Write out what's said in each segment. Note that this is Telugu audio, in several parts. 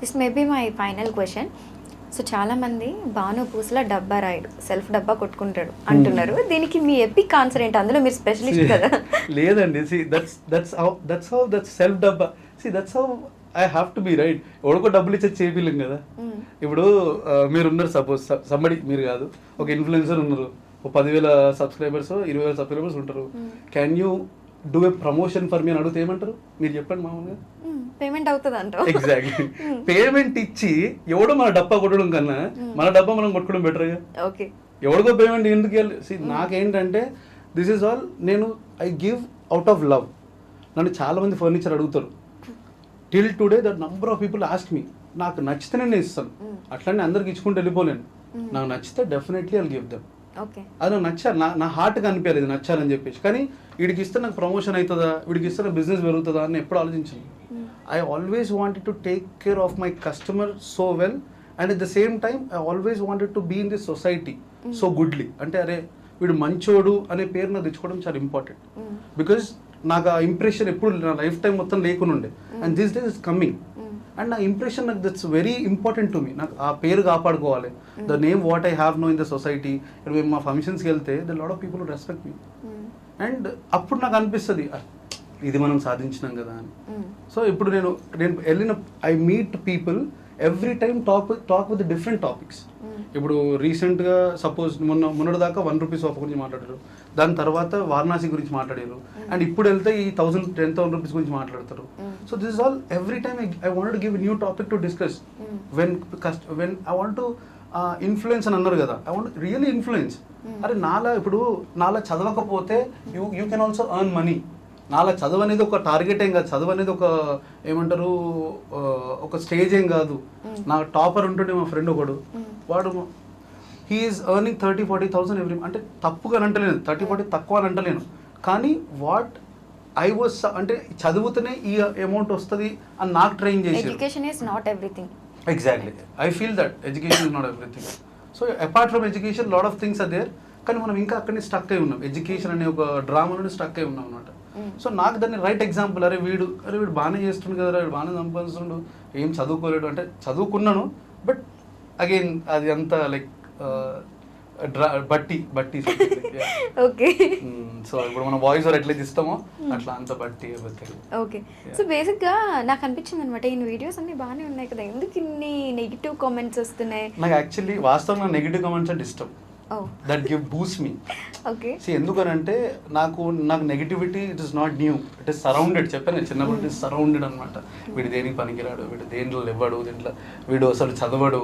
This may be my final question. So చాలా మంది భాను పూసల డబ్బా రాయుడు, సెల్ఫ్ డబ్బా కొట్టుకుంటాడు అంటున్నారు. దీనికి మీ ఎపిక్ ఆన్సర్ ఏంటి? అందులో మీరు స్పెషలిస్ట్ కదా. లేదండి, దట్స్ సెల్ఫ్ డబ్బా. That's how I have to be right. ఎవడికో డబ్బులు ఇచ్చేది చేయలేం కదా. ఇప్పుడు మీరు ఉన్నారు, సపోజ్ సంబడి, మీరు కాదు, ఒక ఇన్ఫ్లుయెన్సర్ ఉన్నారు, ఒక 10,000 సబ్స్క్రైబర్స్ 20,000 సబ్స్క్రైబర్స్ ఉంటారు. Can you do a promotion for me అని అడిగితే ఏమంటారు? మీరు చెప్పండి మామూలుగా. పేమెంట్ అవుతుంది అంట. ఎగ్జాక్ట్లీ. పేమెంట్ ఇచ్చి ఎవడో మన డబ్బా కొట్టడం కన్నా మన డబ్బా మనం కొట్టుకోవడం బెటర్గా. ఓకే, ఎవడికో పేమెంట్ ఎందుకు వెళ్ళి. నాకేంటంటే దిస్ ఈజ్ ఆల్, నేను I give out of love. నన్ను చాలా మంది ఫర్నిచర్ అడుగుతారు. Till today that number of people ask me. నాకు నచ్చితే నేను ఇస్తాను, అట్లనే అందరికి ఇచ్చుకుంటూ వెళ్ళిపోలేను. నాకు నచ్చితే డెఫినెట్లీ ఐల్ గివ్ దెమ్. అది నాకు నచ్చాలి, నా హార్ట్కి అనిపించలేదు నచ్చాలని చెప్పేసి. కానీ వీడికి ఇస్తే నాకు ప్రమోషన్ అవుతుందా, వీడికి ఇస్తే నాకు బిజినెస్ పెరుగుతుందా అని ఎప్పుడు ఆలోచించాను. I always wanted to take care of my customer so well, and at the same time I always wanted to be in this society so goodly. అంటే అరే వీడు మంచోడు అనే పేరు నాకు తెచ్చుకోవడం చాలా ఇంపార్టెంట్. బికాజ్ నాకు ఆ ఇంప్రెషన్ ఎప్పుడు నా లైఫ్ టైం మొత్తం లేకుండా, and this days is coming. And నా ఇంప్రెషన్ నాకు that's very important to me. నాకు ఆ పేరు కాపాడుకోవాలి, the name what I have know in the society. మేము మా ఫంక్షన్స్కి వెళ్తే the lot of people respect me. And అప్పుడు నాకు అనిపిస్తుంది ఇది మనం సాధించినాం కదా అని. సో ఇప్పుడు నేను వెళ్ళిన I meet people every time talk with different topics. ఇప్పుడు రీసెంట్గా సపోజ్ మొన్నటి దాకా 1 రూపీస్ ఆఫర్ గురించి మాట్లాడారు, దాని తర్వాత వారణాసి గురించి మాట్లాడారు, అండ్ ఇప్పుడు వెళ్తే ఈ 10,000 రూపీస్ గురించి మాట్లాడతారు. So this is all every time I want give new topic to discuss. When I want to influence అని అన్నారు కదా, ఐ వాంట్ రియల్లీ ఇన్ఫ్లుయెన్స్. అరే నాలా చదవకపోతే you can also earn money. నాలా చదువు అనేది ఒక టార్గెట్ ఏం కాదు, చదువు అనేది ఒక ఏమంటారు ఒక స్టేజ్ ఏం కాదు. నా టాపర్ ఉంటుండే మా ఫ్రెండ్ ఒకడు, వాడు హీ ఈజ్ ఎర్నింగ్ 30,000-40,000 ఎవ్రీ. అంటే తప్పుగా అని అంటలేను, 30-40 తక్కువ అని అంటలేను, కానీ వాట్ ఐ వాజ్ అంటే చదువుతూనే ఈ అమౌంట్ వస్తుంది అని నాకు ట్రైన్ చేసి. Education is not everything. Exactly, I feel that education is not everything. So apart from education lot of things are there, కానీ మనం ఇంకా అక్కడనే స్టక్ అయి ఉన్నాం. ఎడ్యుకేషన్ అనే ఒక డ్రామాలోనే స్టక్ అయి ఉన్నాం అనమాట. సో నాకు దాన్ని రైట్ ఎగ్జాంపుల్, అరే వీడు బాగానే చేస్తుండు కదా, వీడు బాగానే సంపాదిస్తుండు, ఏం చదువుకోలేడు అంటే చదువుకున్నాను, బట్ అగైన్ అది అంతా లైక్ బట్టి. ఓకే, సో ఇప్పుడు మనం వాయిస్ ఓవర్ ఎట్లా ఇస్తామో అట్లా అంత బట్టి. ఓకే, సో బేసిక్గా నాకు అనిపించింది అనమాట, ఈ వీడియోస్ అన్ని బాగానే ఉన్నాయి కదా, ఎందుకు ఇన్ని నెగిటివ్ కామెంట్స్ వస్తున్నాయి? నాకు యాక్చువల్లీ వాస్తవంగా నెగిటివ్ కామెంట్స్ అంటే ఇష్టం. That give Boost me. Okay, ఎందుకనంటే నాకు negativity it is not new, it is surrounded. చెప్పాను చిన్నప్పుడు, ఇట్ ఇస్ సరౌండెడ్ అనమాట. వీడు దేనికి పనికిరాడు, వీడు దేంట్లో ఇవ్వడు, దీంట్లో వీడు అసలు చదవడు,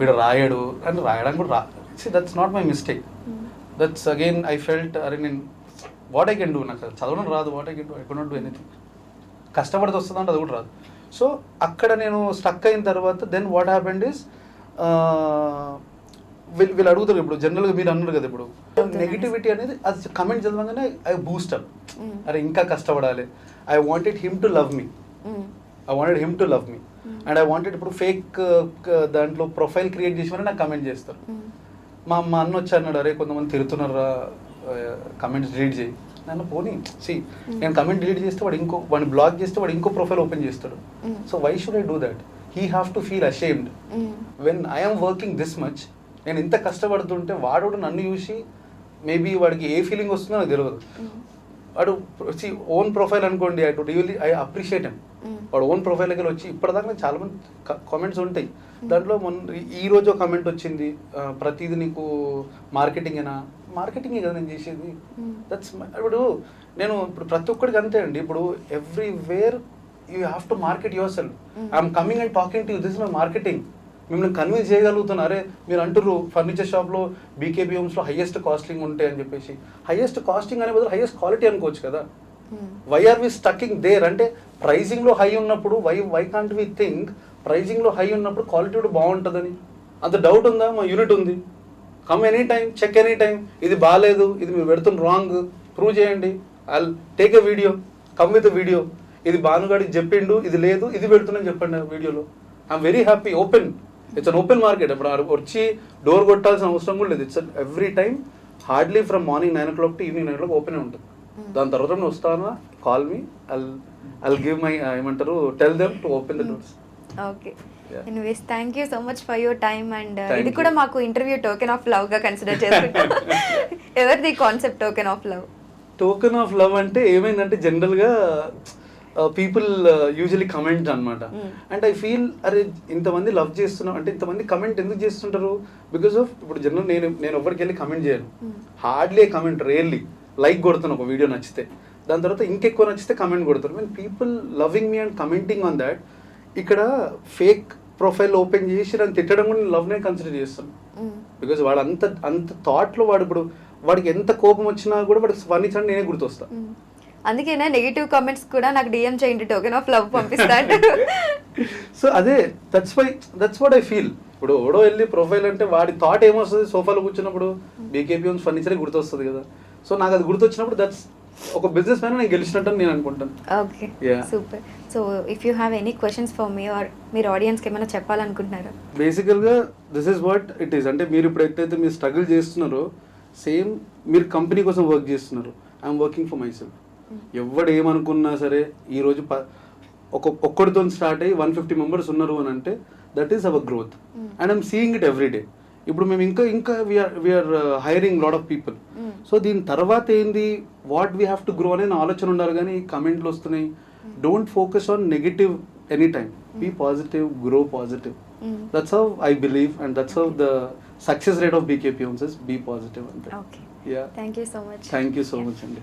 వీడు రాయడు అంటే రాయడానికి కూడా that's not my mistake. That's again I felt అరే నేను వాట్ ఐ కెన్ డూ, నాకు చదవడం రాదు, what I can do, I can not do anything. కష్టపడితే వస్తుందంటే అది కూడా రాదు. సో అక్కడ నేను స్టక్ అయిన తర్వాత దెన్ వాట్ హ్యాపెండ్ ఇస్ వీళ్ళు అడుగుతారు. ఇప్పుడు జనరల్గా మీరు అన్నారు కదా, ఇప్పుడు నెగిటివిటీ అనేది అది కమెంట్ చదవగానే ఐ బూస్టప్, అరే ఇంకా కష్టపడాలి. I wanted him to love me, and I wanted ఇప్పుడు ఫేక్ దాంట్లో ప్రొఫైల్ క్రియేట్ చేసి నాకు కమెంట్ చేస్తారు. మా అన్న వచ్చి అన్నాడు, అరే కొంతమంది తిరుగుతున్నారా, కమెంట్స్ డిలీట్ చేయి. నన్ను పోనీ నేను కమెంట్ డిలీట్ చేస్తే వాడిని బ్లాక్ చేస్తే వాడు ఇంకో ప్రొఫైల్ ఓపెన్ చేస్తాడు. So why should I do that? He have to feel ashamed when I'm working this much. నేను ఇంత కష్టపడుతుంటే వాడు నన్ను చూసి మేబీ వాడికి ఏ ఫీలింగ్ వస్తుందో నాకు తెలియదు. వాడు ఓన్ ప్రొఫైల్ అనుకోండి, ఐ అప్రిషియేట్ హిమ్. వాడు ఓన్ ప్రొఫైల్ దగ్గర వచ్చి ఇప్పటిదాకా చాలా మంది కామెంట్స్ ఉంటాయి. దాంట్లో ఈ రోజు ఒక కమెంట్ వచ్చింది, ప్రతిదీ నీకు మార్కెటింగే కదా నేను చేసేది. దట్స్ ఇప్పుడు నేను ఇప్పుడు ప్రతి ఒక్కడికి అంతే అండి. ఇప్పుడు everywhere you have to market your self. I'm coming and talking to you, this is my marketing. మిమ్మల్ని కన్విన్స్ చేయగలుగుతున్నారు. అరే మీరు అంటారు ఫర్నిచర్ షాప్లో బీకేబీ హోమ్స్లో హైయెస్ట్ కాస్టింగ్ ఉంటాయి అని చెప్పేసి. హైయెస్ట్ కాస్టింగ్ అనే బదులు హైయెస్ట్ క్వాలిటీ అనుకోవచ్చు కదా. Why are we stucking there? అంటే ప్రైజింగ్లో హై ఉన్నప్పుడు వై కాంట్ వి థింక్ ప్రైజింగ్లో హై ఉన్నప్పుడు క్వాలిటీ కూడా బాగుంటుందని? అంత డౌట్ ఉందా? మా యూనిట్ ఉంది, come any time, check any time. ఇది బాగాలేదు, ఇది మీరు పెడుతున్న రాంగ్, ప్రూవ్ చేయండి. I take a video, come with video. ఇది భానుగాడికి చెప్పిండు, ఇది లేదు, ఇది పెడుతున్నాను చెప్పండి వీడియోలో. I'm very happy. Open, it's an open market. ఇప్పుడు వచ్చి డోర్ కొట్టాల్సిన అవసరం కూడా లేదు. It's every time hardly from morning 9 o'clock to evening 9 o'clock open ఉంటుంది. దాని తర్వాత నేను వస్తానా, call me, I'll give my ఏమంటారు, tell them to open the doors. Okay, Yeah. Anyways thank you so much for your time and Thank ఇది కూడా you. మాకు ఇంటర్వ్యూ టోకెన్ ఆఫ్ లవ్ గా కన్సిడర్ చేసుకుంటాం. ఎవరిది concept token of love? Token of love అంటే ఏమైందంటే జనరల్గా పీపుల్ యూజువలీ కమెంట్ అనమాట. అండ్ ఐ ఫీల్ అరే ఇంతమంది లవ్ చేస్తున్నాం అంటే ఇంతమంది కమెంట్ ఎందుకు చేస్తుంటారు? బికాస్ ఆఫ్ ఇప్పుడు జనరల్ నేను ఎవరికి వెళ్ళి కమెంట్ చేయను, హార్డ్లీ కమెంట్, రేర్లీ లైక్ కొడుతాను ఒక వీడియో నచ్చితే, దాని తర్వాత ఇంకెక్కువ నచ్చితే కమెంట్ కొడతారు. Mean people loving me and commenting on that. ఇక్కడ ఫేక్ ప్రొఫైల్ ఓపెన్ చేసి నన్ను తిట్టడం కూడా నేను లవ్నే కన్సిడర్ చేస్తాను. బికాజ్ వాడు అంత థాట్లో వాడు ఇప్పుడు వాడికి ఎంత కోపం వచ్చినా కూడా వాడికి వర్ణించడం నేనే గుర్తొస్తా. అందుకేనా నెగిటివ్ కామెంట్స్ కూడా నాకు డిఎం చేయండి టోకెన్ ఆఫ్ లవ్ పంపిస్తాను. సో అదే దట్స్ వాట్ ఐ ఫీల్. ఇప్పుడు ఎవడో వెళ్ళి ప్రొఫైల్ అంటే వాడి థాట్ ఏమొస్తుంది, సోఫాలో కూర్చున్నప్పుడు బీకేపీ ఫర్నిచరే గుర్తొస్తుంది కదా. సో నాకు అది గుర్తొచ్చినప్పుడు దట్స్ ఒక బిజినెస్ మ్యాన్ నేను గెలిచినట్టు నేను అనుకుంటాను. Okay, super. So if you have any questions for me or మీరు ఆడియన్స్కి ఏమైనా చెప్పాలనుకుంటున్నారా? బేసికల్గా this is what it is. అంటే మీరు ఇప్పుడు ఎట్లయితే మీరు స్ట్రగుల్ చేస్తున్నారో సేమ్ మీరు కంపెనీ కోసం వర్క్ చేస్తున్నారు. I'm working for my self. ఎవడు ఏమనుకున్నా సరే ఈరోజు ఒక్కడితో స్టార్ట్ అయ్యి 150 మెంబర్స్ ఉన్నారు అని అంటే that is our growth and I'm seeing it every day. ఇప్పుడు మేము ఇంకా we are hiring lot of people. So దీని తర్వాత ఏంది, what we have to grow అనే ఆలోచన ఉండాలి. కానీ కమెంట్లు వస్తున్నాయి, don't focus on negative any time. Be positive, grow positive. That's how I believe and that's how the success rate of BKP homes is be positive. అంతే. Okay, yeah, thank you so much. Thank you so much అండి.